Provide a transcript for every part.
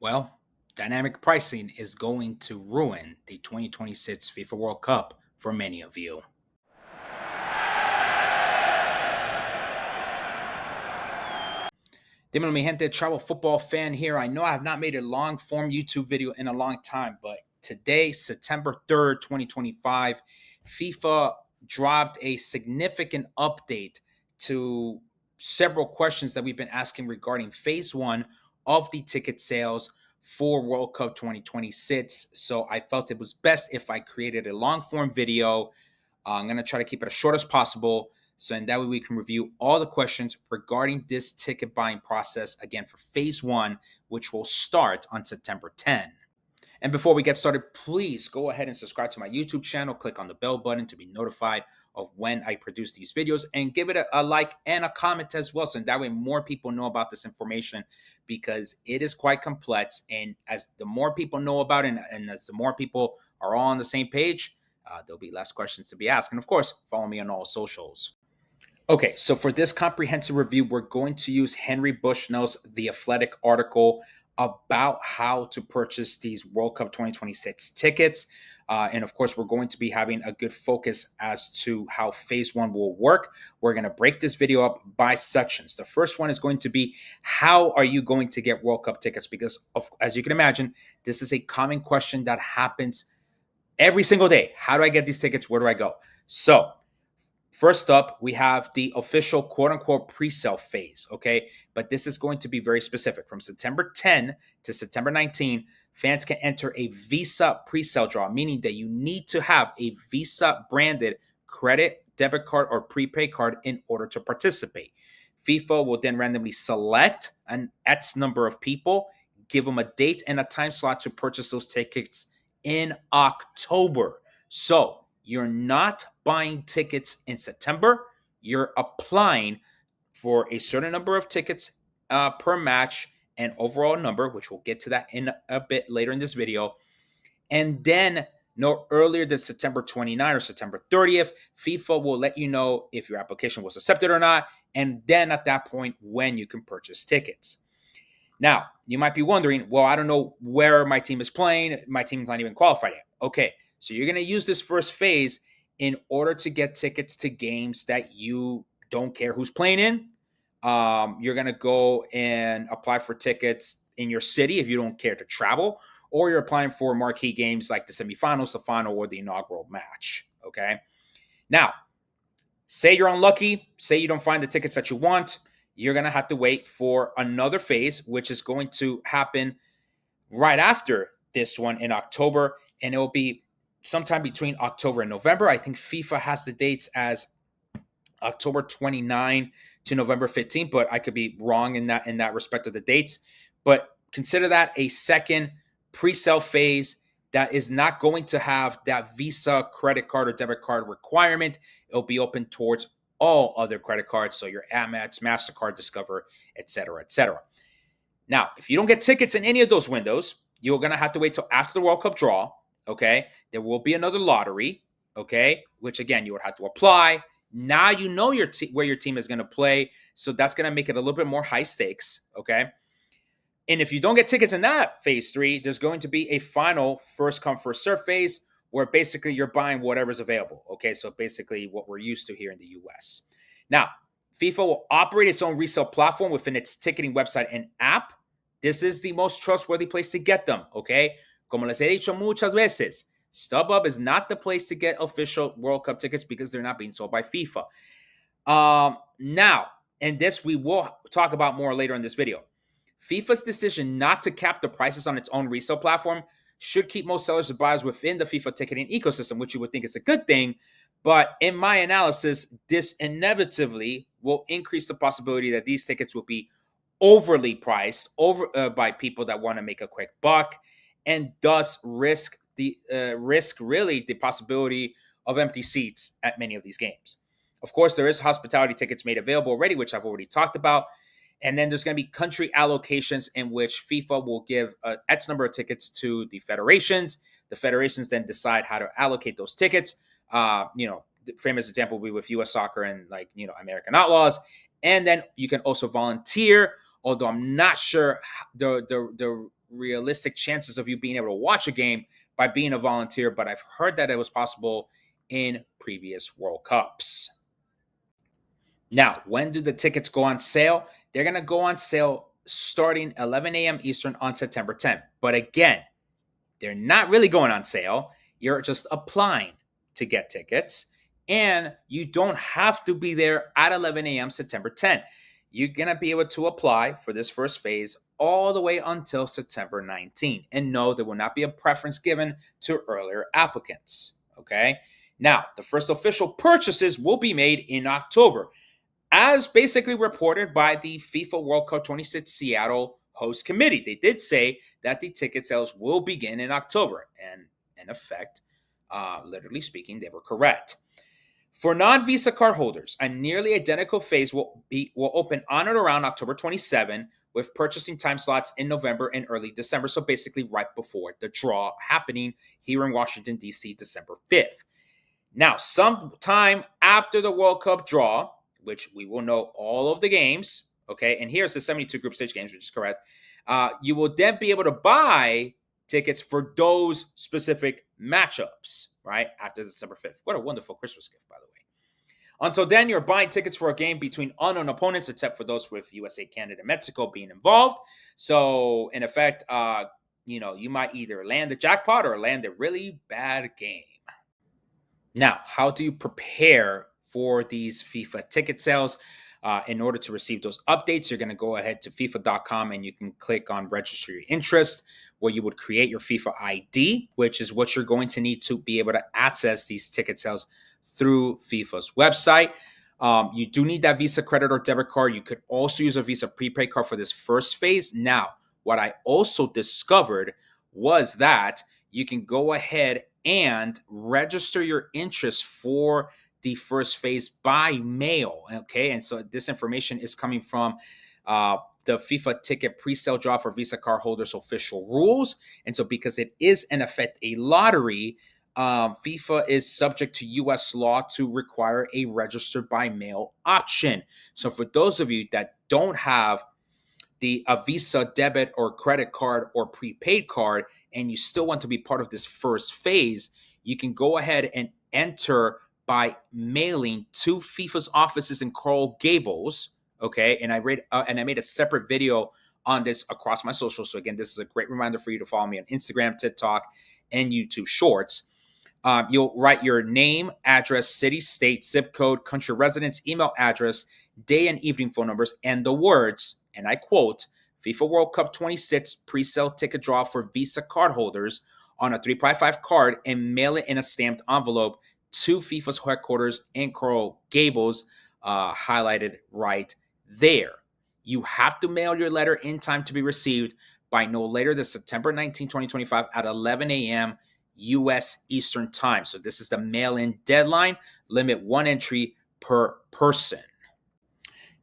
Well, dynamic pricing is going to ruin the 2026 FIFA World Cup for many of you. Dímelo, mi gente, travel football fan here. I know I have not made a long form YouTube video in a long time, but today, September 3rd, 2025, FIFA dropped a significant update to several questions that we've been asking regarding phase one of the ticket sales for World Cup 2026. So I felt it was best if I created a long form video. I'm going to try to keep it as short as possible. So, in that way, we can review all the questions regarding this ticket buying process again for phase one, which will start on September 10. And before we get started, please go ahead and subscribe to my YouTube channel. Click on the bell button to be notified of when I produce these videos and give it a like and a comment as well. So in that way, more people know about this information because it is quite complex. And as the more people know about it and as the more people are all on the same page, there'll be less questions to be asked. And of course, follow me on all socials. Okay, so for this comprehensive review, we're going to use Henry Bushnell's The Athletic article about how to purchase these World Cup 2026 tickets. And of course, we're going to be having a good focus as to how phase one will work. We're going to break this video up by sections. The first one is going to be how are you going to get World Cup tickets? Because, as you can imagine, this is a common question that happens every single day. How do I get these tickets? Where do I go? So, first up, we have the official quote unquote pre sale phase. Okay. But this is going to be very specific. From September 10 to September 19, fans can enter a Visa pre sale draw, meaning that you need to have a Visa branded credit, debit card, or prepaid card in order to participate. FIFA will then randomly select an X number of people, give them a date and a time slot to purchase those tickets in October. So, you're not buying tickets in September. You're applying for a certain number of tickets per match and overall number, which we'll get to that in a bit later in this video. And then no earlier than September 29th or September 30th, FIFA will let you know if your application was accepted or not. And then at that point, when you can purchase tickets. Now, you might be wondering, well, I don't know where my team is playing. My team's not even qualified yet. Okay, so you're going to use this first phase in order to get tickets to games that you don't care who's playing in. You're going to go and apply for tickets in your city if you don't care to travel, or you're applying for marquee games like the semifinals, the final, or the inaugural match. Okay. Now, say you're unlucky, say you don't find the tickets that you want, you're going to have to wait for another phase, which is going to happen right after this one in October. And it will be sometime between October and November. I think FIFA has the dates as October 29 to November 15th, but I could be wrong in that respect of the dates. But consider that a second pre-sale phase that is not going to have that Visa credit card or debit card requirement. It'll be open towards all other credit cards, so your Amex, MasterCard, Discover, etc., etc. Now, if you don't get tickets in any of those windows, you're going to have to wait till after the World Cup draw, okay? There will be another lottery, okay, which again, you would have to apply. Now you know where your team is going to play, so that's going to make it a little bit more high stakes, okay? And if you don't get tickets in that phase three, there's going to be a final first come, first serve phase where basically you're buying whatever's available. Okay, so basically what we're used to here in the US. Now, FIFA will operate its own resale platform within its ticketing website and app. This is the most trustworthy place to get them. Okay, como les he dicho muchas veces, StubHub is not the place to get official World Cup tickets because they're not being sold by FIFA. Now, and this we will talk about more later in this video. FIFA's decision not to cap the prices on its own resale platform should keep most sellers and buyers within the FIFA ticketing ecosystem, which you would think is a good thing. But in my analysis, this inevitably will increase the possibility that these tickets will be overly priced by people that want to make a quick buck, and thus risk really the possibility of empty seats at many of these games. Of course, there is hospitality tickets made available already, which I've already talked about. And then there's going to be country allocations in which FIFA will give X number of tickets to the federations. The federations then decide how to allocate those tickets. The famous example will be with U.S. Soccer and American Outlaws. And then you can also volunteer, although I'm not sure the realistic chances of you being able to watch a game by being a volunteer, but I've heard that it was possible in previous World Cups. Now, when do the tickets go on sale? They're going to go on sale starting 11 a.m. Eastern on September 10th. But again, they're not really going on sale. You're just applying to get tickets. And you don't have to be there at 11 a.m. September 10th. You're going to be able to apply for this first phase all the way until September 19th. And no, there will not be a preference given to earlier applicants. Okay. Now, the first official purchases will be made in October, as basically reported by the FIFA World Cup 26 Seattle host committee. They did say that the ticket sales will begin in October. And in effect, literally speaking, they were correct. For non-Visa card holders, a nearly identical phase will open on or around October 27, with purchasing time slots in November and early December. So basically right before the draw happening here in Washington, D.C., December 5th. Now, sometime after the World Cup draw, which we will know all of the games, okay, and here's the 72 group stage games, which is correct, you will then be able to buy tickets for those specific matchups, right, after December 5th. What a wonderful Christmas gift, by the way. Until then, you're buying tickets for a game between unknown opponents, except for those with USA, Canada, and Mexico being involved. So, in effect, you might either land the jackpot or land a really bad game. Now, how do you prepare for these FIFA ticket sales? In order to receive those updates, you're going to go ahead to FIFA.com and you can click on register your interest, where you would create your FIFA ID, which is what you're going to need to be able to access these ticket sales through FIFA's website. You do need that Visa credit or debit card. You could also use a Visa prepaid card for this first phase. Now, what I also discovered was that you can go ahead and register your interest for the first phase by mail. Okay. And so this information is coming from the FIFA ticket pre-sale draw for Visa card holders official rules. And so because it is in effect a lottery, FIFA is subject to U.S. law to require a register by mail option. So for those of you that don't have a Visa debit or credit card or prepaid card, and you still want to be part of this first phase, you can go ahead and enter by mailing to FIFA's offices in Coral Gables. Okay, and I made a separate video on this across my socials. So again, this is a great reminder for you to follow me on Instagram, TikTok, and YouTube Shorts. You'll write your name, address, city, state, zip code, country residence, email address, day and evening phone numbers, and the words, and I quote, FIFA World Cup 26 pre-sale ticket draw for Visa card holders on a 3x5 card, and mail it in a stamped envelope to FIFA's headquarters in Coral Gables, highlighted right there. You have to mail your letter in time to be received by no later than September 19, 2025 at 11 a.m. U.S. Eastern Time. So this is the mail-in deadline. Limit one entry per person.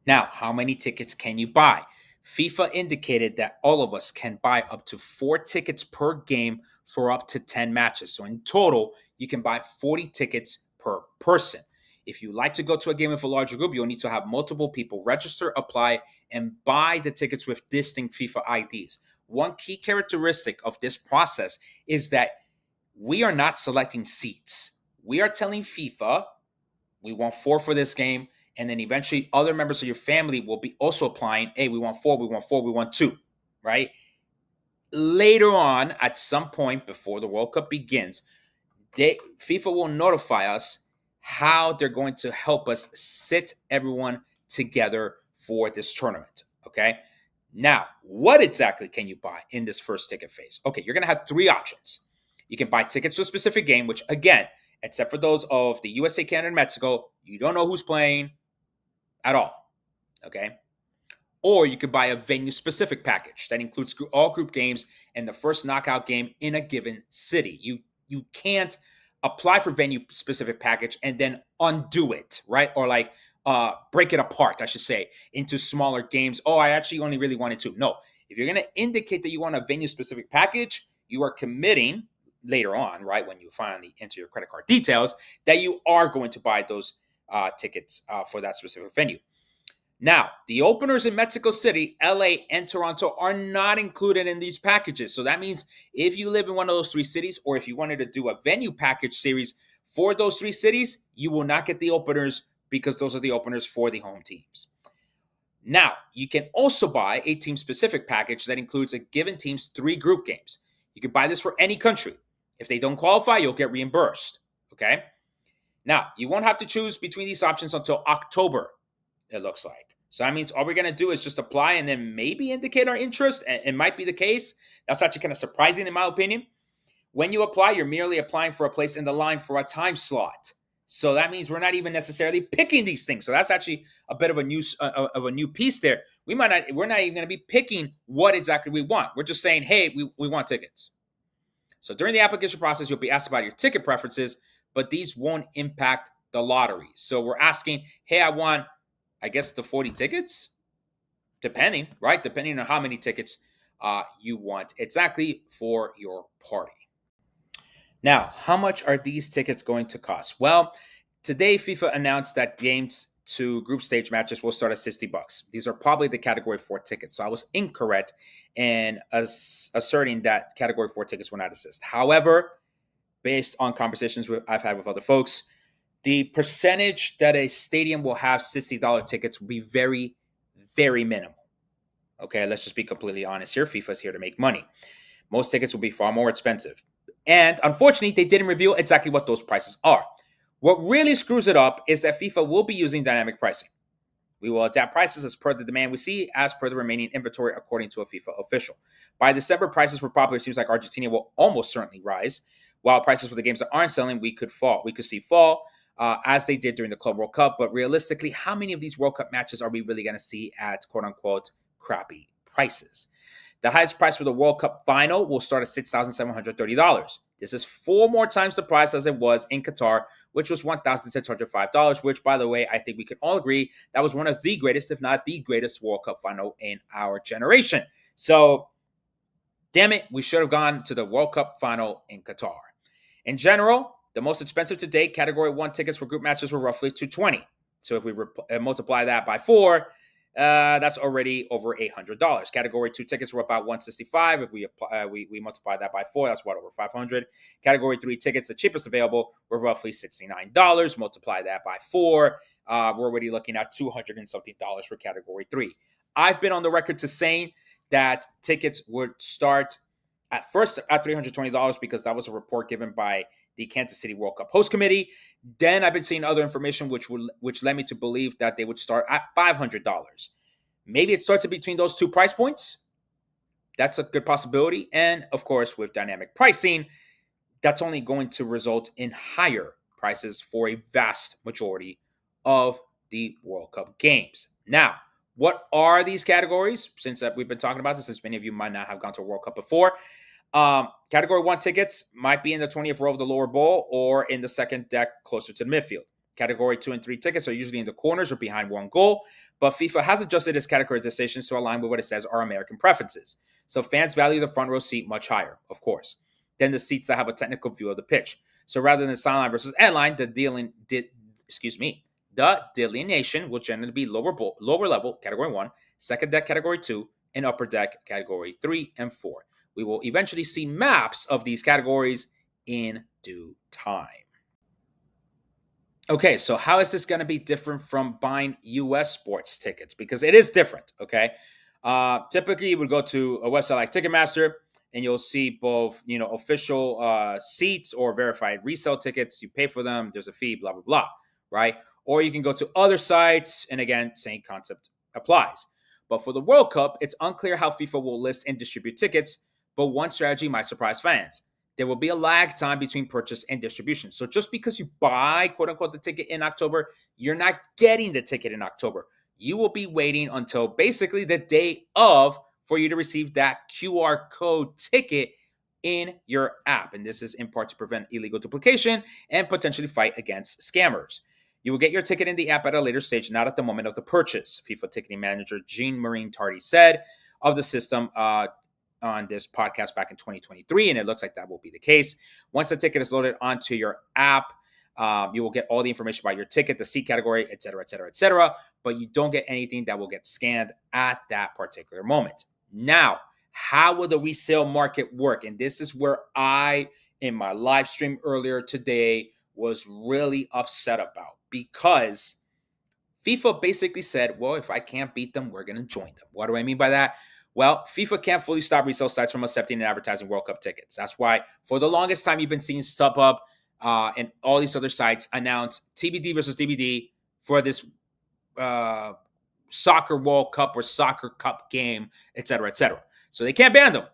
Now, how many tickets can you buy? FIFA indicated that all of us can buy up to 4 tickets per game for up to 10 matches. So in total, you can buy 40 tickets per person. If you like to go to a game with a larger group, you'll need to have multiple people register, apply, and buy the tickets with distinct FIFA IDs. One key characteristic of this process is that we are not selecting seats. We are telling FIFA, we want 4 for this game. And then eventually other members of your family will be also applying, hey, we want 4, we want 4, we want 2, right? Later on, at some point before the World Cup begins, FIFA will notify us how they're going to help us sit everyone together for this tournament, okay? Now, what exactly can you buy in this first ticket phase? Okay, you're going to have 3 options. You can buy tickets to a specific game, which again, except for those of the USA, Canada, and Mexico, you don't know who's playing at all, okay? Or you could buy a venue-specific package that includes all group games and the first knockout game in a given city. You can't apply for venue-specific package and then undo it, right? Or like break it apart, I should say, into smaller games. Oh, I actually only really wanted 2. No, if you're going to indicate that you want a venue-specific package, you are committing later on, right, when you finally enter your credit card details, that you are going to buy those tickets for that specific venue. Now, the openers in Mexico City, LA, and Toronto are not included in these packages. So that means if you live in one of those three cities, or if you wanted to do a venue package series for those three cities, you will not get the openers because those are the openers for the home teams. Now, you can also buy a team specific package that includes a given team's three group games. You can buy this for any country. If they don't qualify, you'll get reimbursed. Okay. Now, you won't have to choose between these options until October, it looks like. So that means all we're going to do is just apply and then maybe indicate our interest. It might be the case. That's actually kind of surprising, in my opinion. When you apply, you're merely applying for a place in the line for a time slot. So that means we're not even necessarily picking these things. So that's actually a bit of a new piece there. We're not even going to be picking what exactly we want. We're just saying, hey, we want tickets. So during the application process, you'll be asked about your ticket preferences, but these won't impact the lottery. So we're asking, hey, I want, I guess, the 40 tickets, depending, right? Depending on how many tickets you want exactly for your party. Now, how much are these tickets going to cost? Well, today FIFA announced that games to group stage matches will start at $60. These are probably the category 4 tickets. So I was incorrect in asserting that category 4 tickets will not exist. However, based on conversations I've had with other folks, the percentage that a stadium will have $60 tickets will be very, very minimal. Okay, let's just be completely honest here. FIFA is here to make money. Most tickets will be far more expensive. And unfortunately, they didn't reveal exactly what those prices are. What really screws it up is that FIFA will be using dynamic pricing. We will adapt prices as per the demand we see, as per the remaining inventory, according to a FIFA official. By December, prices for popular teams like Argentina will almost certainly rise, while prices for the games that aren't selling, we could see fall, as they did during the Club World Cup. But realistically, how many of these World Cup matches are we really going to see at quote-unquote crappy prices? The highest price for the World Cup final will start at $6,730. This is 4 more times the price as it was in Qatar, which was $1,605, which, by the way, I think we can all agree that was one of the greatest, if not the greatest, World Cup final in our generation. So, damn it, we should have gone to the World Cup final in Qatar. In general, the most expensive to date, Category 1 tickets for group matches were roughly $220. So if we multiply that by 4, that's already over $800. Category 2 tickets were about $165. If we multiply that by 4, that's over $500. Category 3 tickets, the cheapest available, were roughly $69. Multiply that by 4, we're already looking at $200 and something for Category 3. I've been on the record to saying that tickets would start at first at $320 because that was a report given by the Kansas City World Cup host committee. Then I've been seeing other information which led me to believe that they would start at $500. Maybe it starts in between those two price points. That's a good possibility. And of course, with dynamic pricing, that's only going to result in higher prices for a vast majority of the World Cup games. Now, what are these categories? Since we've been talking about this, since many of you might not have gone to a World Cup before, Category 1 tickets might be in the 20th row of the lower bowl or in the second deck closer to the midfield. Category 2 and 3 tickets are usually in the corners or behind one goal, but FIFA has adjusted its categorizations to align with what it says are American preferences. So fans value the front row seat much higher, of course, than the seats that have a technical view of the pitch. So rather than sideline versus end line, the delineation will generally be lower level, Category 1, second deck, Category 2, and upper deck, Category 3 and 4. We will eventually see maps of these categories in due time. Okay, so how is this going to be different from buying U.S. sports tickets? Because it is different, okay? Typically, you would go to a website like Ticketmaster, and you'll see both, official seats or verified resale tickets. You pay for them. There's a fee, blah, blah, blah, right? Or you can go to other sites, and again, same concept applies. But for the World Cup, it's unclear how FIFA will list and distribute tickets, but one strategy might surprise fans. There will be a lag time between purchase and distribution. So just because you buy, quote unquote, the ticket in October, you're not getting the ticket in October. You will be waiting until basically the day of for you to receive that QR code ticket in your app. And this is in part to prevent illegal duplication and potentially fight against scammers. You will get your ticket in the app at a later stage, not at the moment of the purchase, FIFA ticketing manager Jean-Marie Tardy said of the system on this podcast back in 2023, and it looks like that will be the case. Once the ticket is loaded onto your app, You will get all the information about your ticket, the seat category, et cetera, et cetera, et cetera. But you don't get anything that will get scanned at that particular moment. Now, how will the resale market work? And this is where I, in my live stream earlier today, was really upset about, because FIFA basically said, well, if I can't beat them, we're going to join them. What do I mean by that? Well, FIFA can't fully stop resale sites from accepting and advertising World Cup tickets. That's why for the longest time you've been seeing StubHub and all these other sites announce TBD versus DVD for this uh, soccer World Cup or soccer cup game, et cetera, et cetera. So they can't ban them.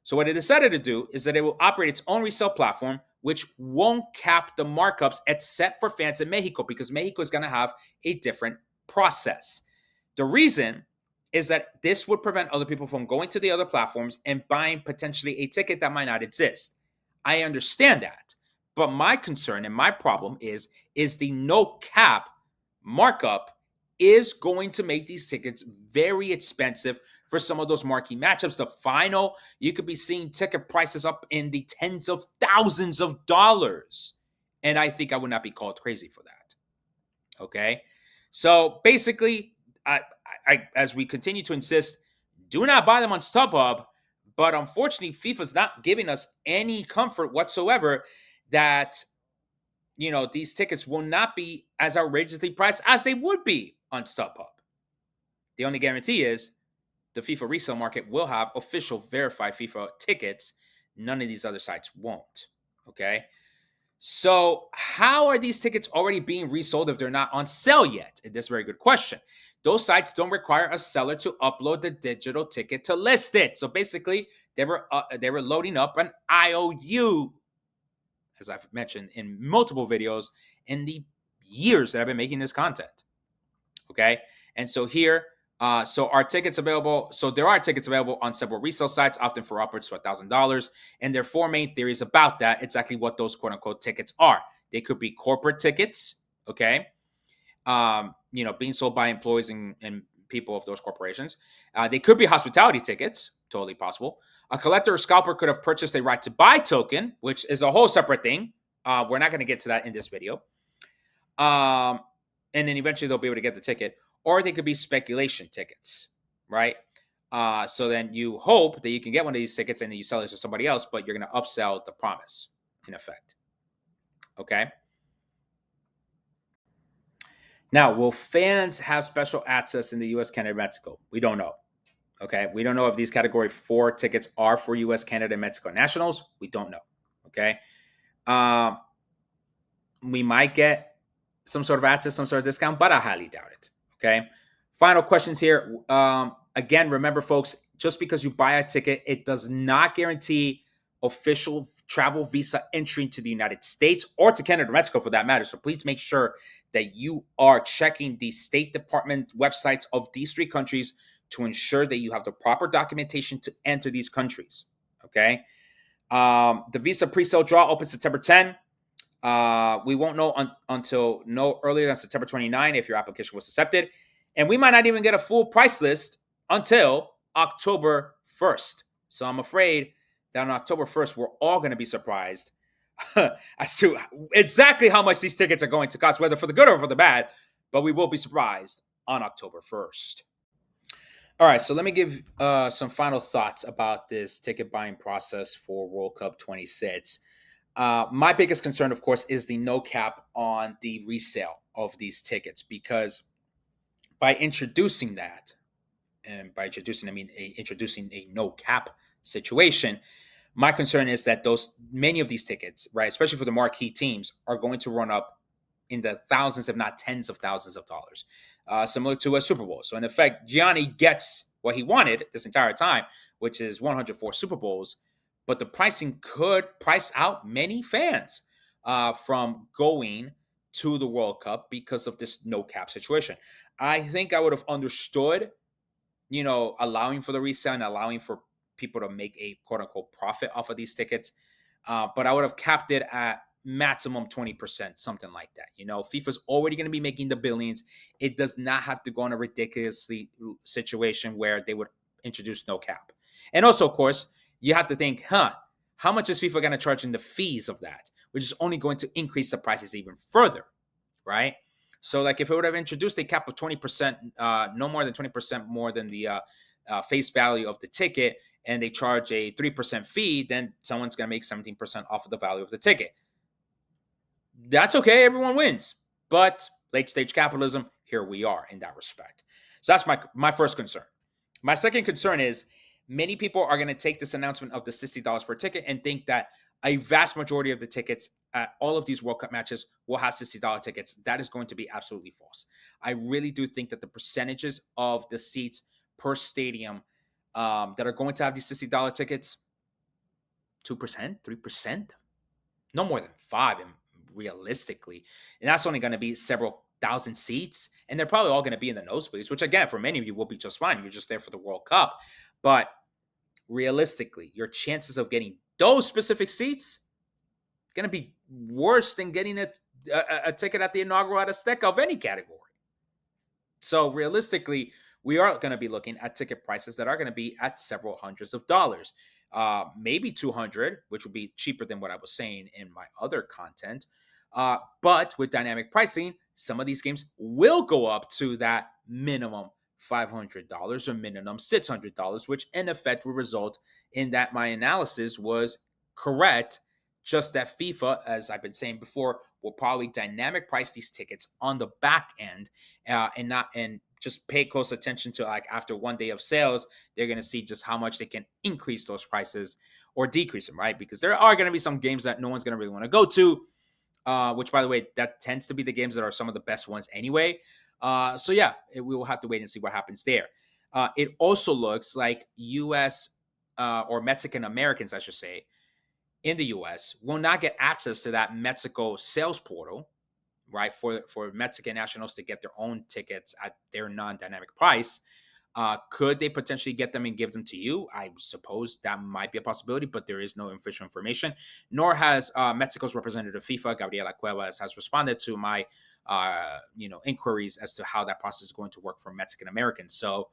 So what they decided to do is that it will operate its own resale platform, which won't cap the markups except for fans in Mexico, because Mexico is going to have a different process. The reason is that this would prevent other people from going to the other platforms and buying potentially a ticket that might not exist. I understand that. But my concern and my problem is the no cap markup is going to make these tickets very expensive for some of those marquee matchups. The final, you could be seeing ticket prices up in the tens of thousands of dollars. And I think I would not be called crazy for that. Okay. So basically, as we continue to insist, do not buy them on StubHub. But unfortunately, FIFA's not giving us any comfort whatsoever that, these tickets will not be as outrageously priced as they would be on StubHub. The only guarantee is the FIFA resale market will have official verified FIFA tickets. None of these other sites won't. Okay. So how are these tickets already being resold if they're not on sale yet? That's a very good question. Those sites don't require a seller to upload the digital ticket to list it. So basically, they were loading up an IOU, as I've mentioned in multiple videos in the years that I've been making this content. Okay. And so here, so our tickets available. So there are tickets available on several resale sites, often for upwards to $1,000. And there are four main theories about that. Exactly what those quote unquote tickets are. They could be corporate tickets. Okay. Being sold by employees and people of those corporations. They could be hospitality tickets. Totally possible. A collector or scalper could have purchased a right to buy token, which is a whole separate thing. We're not going to get to that in this video. And then eventually they'll be able to get the ticket. Or they could be speculation tickets, right? So then you hope that you can get one of these tickets and then you sell it to somebody else, but you're going to upsell the promise, in effect. Okay? Now, will fans have special access in the U.S., Canada, and Mexico? We don't know. Okay? We don't know if these Category 4 tickets are for U.S., Canada, and Mexico nationals. We don't know. Okay? We might get some sort of access, some sort of discount, but I highly doubt it. Okay. Final questions here. Again, remember, folks, just because you buy a ticket, it does not guarantee official travel visa entry into the United States or to Canada or Mexico for that matter. So please make sure that you are checking the State Department websites of these three countries to ensure that you have the proper documentation to enter these countries. Okay. The visa pre-sale draw opens September 10. We won't know until no earlier than September 29 if your application was accepted. And we might not even get a full price list until October 1st. So I'm afraid that on October 1st, we're all going to be surprised as to exactly how much these tickets are going to cost, whether for the good or for the bad. But we will be surprised on October 1st. All right, so let me give some final thoughts about this ticket buying process for World Cup 26. My biggest concern, of course, is the no cap on the resale of these tickets, because by introducing that, and by introducing, I mean introducing a no cap situation, my concern is that many of these tickets, right, especially for the marquee teams, are going to run up in the thousands, if not tens of thousands of dollars, similar to a Super Bowl. So in effect, Gianni gets what he wanted this entire time, which is 104 Super Bowls. But the pricing could price out many fans from going to the World Cup because of this no cap situation. I think I would have understood, allowing for the resale and allowing for people to make a quote unquote profit off of these tickets. But I would have capped it at maximum 20%, something like that. FIFA's already going to be making the billions. It does not have to go in a ridiculously situation where they would introduce no cap. And also, of course, you have to think, how much is FIFA going to charge in the fees of that? which is only going to increase the prices even further, right? So, like, if it would have introduced a cap of 20%, no more than 20% more than the face value of the ticket, and they charge a 3% fee, then someone's going to make 17% off of the value of the ticket. That's okay. Everyone wins. But late stage capitalism, here we are in that respect. So that's my first concern. My second concern is many people are going to take this announcement of the $60 per ticket and think that a vast majority of the tickets at all of these World Cup matches will have $60 tickets. That is going to be absolutely false. I really do think that the percentages of the seats per stadium that are going to have these $60 tickets, 2%, 3%, no more than five, and realistically, and that's only going to be several thousand seats, and they're probably all going to be in the nosebleeds, which again, for many of you, will be just fine. You're just there for the World Cup, but realistically, your chances of getting those specific seats going to be worse than getting a ticket at the inaugural Azteca of any category. So realistically, we are going to be looking at ticket prices that are going to be at several hundreds of dollars, maybe 200, which would be cheaper than what I was saying in my other content. But with dynamic pricing, some of these games will go up to that minimum $500 or minimum $600, which in effect will result in that my analysis was correct. Just that FIFA, as I've been saying before, will probably dynamic price these tickets on the back end, and just pay close attention to, like, after one day of sales, they're going to see just how much they can increase those prices or decrease them, right? Because there are going to be some games that no one's going to really want to go to, which, by the way, that tends to be the games that are some of the best ones anyway. So yeah, we will have to wait and see what happens there. It also looks like U.S. Or Mexican Americans, I should say, in the US will not get access to that Mexico sales portal, right? For Mexican nationals to get their own tickets at their non-dynamic price. Could they potentially get them and give them to you? I suppose that might be a possibility, but there is no official information. Nor has Mexico's representative FIFA, Gabriela Cuevas, has responded to my inquiries as to how that process is going to work for Mexican Americans. So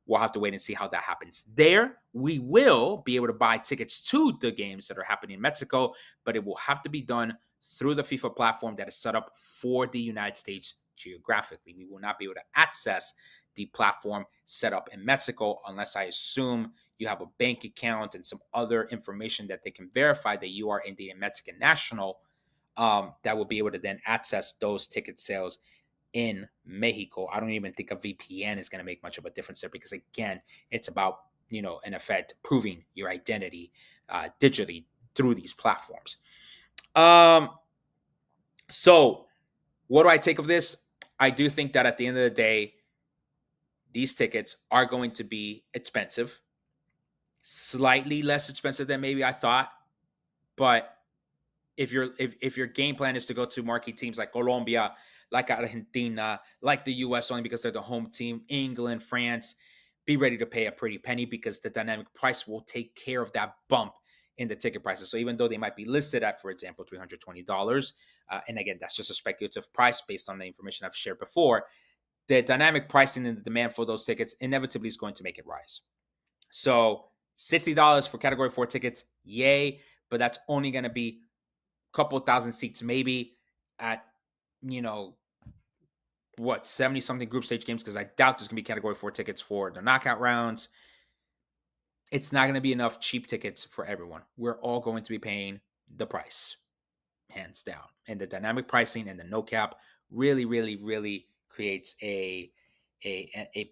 we'll have to wait and see how that happens there. We will be able to buy tickets to the games that are happening in Mexico, but it will have to be done through the FIFA platform that is set up for the United States geographically. We will not be able to access the platform set up in Mexico unless, I assume, you have a bank account and some other information that they can verify that you are indeed a Mexican national, that will be able to then access those ticket sales in Mexico. I don't even think a VPN is going to make much of a difference there, because again, it's about, in effect, proving your identity digitally through these platforms. So what do I take of this? I do think that at the end of the day, these tickets are going to be expensive, slightly less expensive than maybe I thought, but if your game plan is to go to marquee teams like Colombia, like Argentina, like the US, only because they're the home team, England, France, be ready to pay a pretty penny, because the dynamic price will take care of that bump in the ticket prices. So even though they might be listed at, for example, $320, and again, that's just a speculative price based on the information I've shared before, the dynamic pricing and the demand for those tickets inevitably is going to make it rise. So $60 for Category 4 tickets, yay, but that's only going to be couple thousand seats maybe at 70 something group stage games, because I doubt there's gonna be Category 4 tickets for the knockout rounds. It's not gonna be enough cheap tickets for everyone. We're all going to be paying the price, hands down. And the dynamic pricing and the no cap really, really, really creates a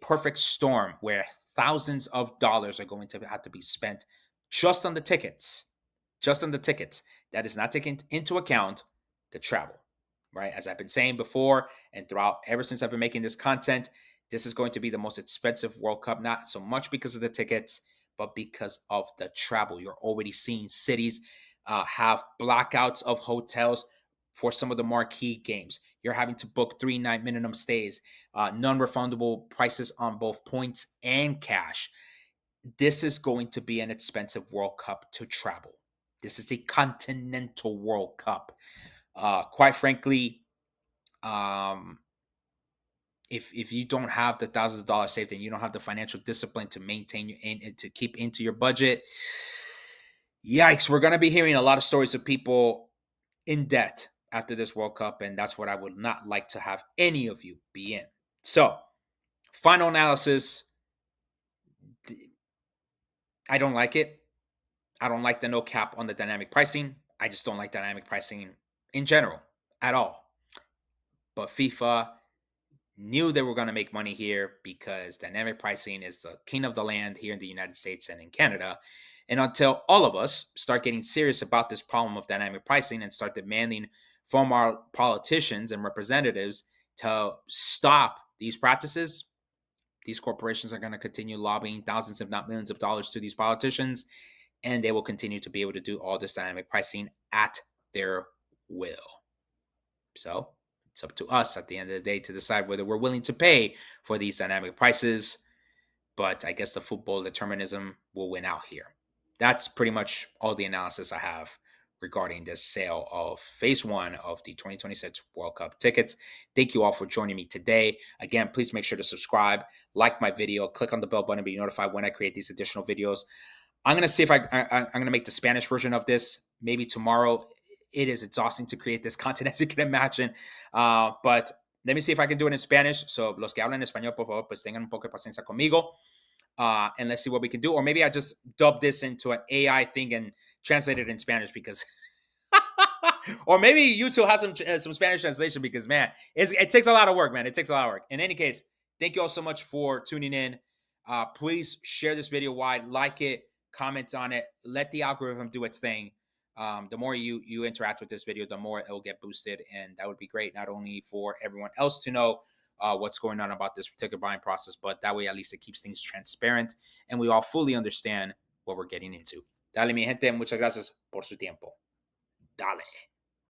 perfect storm where thousands of dollars are going to have to be spent just on the tickets. Just on the tickets. That is not taking into account the travel, right? As I've been saying before and throughout, ever since I've been making this content, this is going to be the most expensive World Cup, not so much because of the tickets, but because of the travel. You're already seeing cities have blackouts of hotels for some of the marquee games. You're having to book 3-night minimum stays, non-refundable prices on both points and cash. This is going to be an expensive World Cup to travel. This is a continental World Cup. Quite frankly, if you don't have the thousands of dollars saved and you don't have the financial discipline to maintain and to keep into your budget, yikes, we're going to be hearing a lot of stories of people in debt after this World Cup, and that's what I would not like to have any of you be in. So, final analysis, I don't like it. I don't like the no cap on the dynamic pricing. I just don't like dynamic pricing in general at all. But FIFA knew they were going to make money here because dynamic pricing is the king of the land here in the United States and in Canada. And until all of us start getting serious about this problem of dynamic pricing and start demanding from our politicians and representatives to stop these practices, these corporations are going to continue lobbying thousands, if not millions of dollars to these politicians, and they will continue to be able to do all this dynamic pricing at their will. So it's up to us at the end of the day to decide whether we're willing to pay for these dynamic prices. But I guess the football determinism will win out here. That's pretty much all the analysis I have regarding this sale of phase one of the 2026 World Cup tickets. Thank you all for joining me today. Again, please make sure to subscribe, like my video, click on the bell button to be notified when I create these additional videos. I'm gonna see if I'm gonna make the Spanish version of this maybe tomorrow. It is exhausting to create this content, as you can imagine, but let me see if I can do it in Spanish. So los que hablan español, por favor, pues tengan un poco de paciencia conmigo, and let's see what we can do. Or maybe I just dub this into an AI thing and translate it in Spanish because or maybe YouTube has some Spanish translation because man, it takes a lot of work, man. It takes a lot of work. In any case, thank you all so much for tuning in. Please share this video wide, like it, comment on it, let the algorithm do its thing. The more you interact with this video, the more it will get boosted, and that would be great. Not only for everyone else to know what's going on about this particular buying process, but that way at least it keeps things transparent and we all fully understand what we're getting into. Dale, mi gente, muchas gracias por su tiempo. Dale.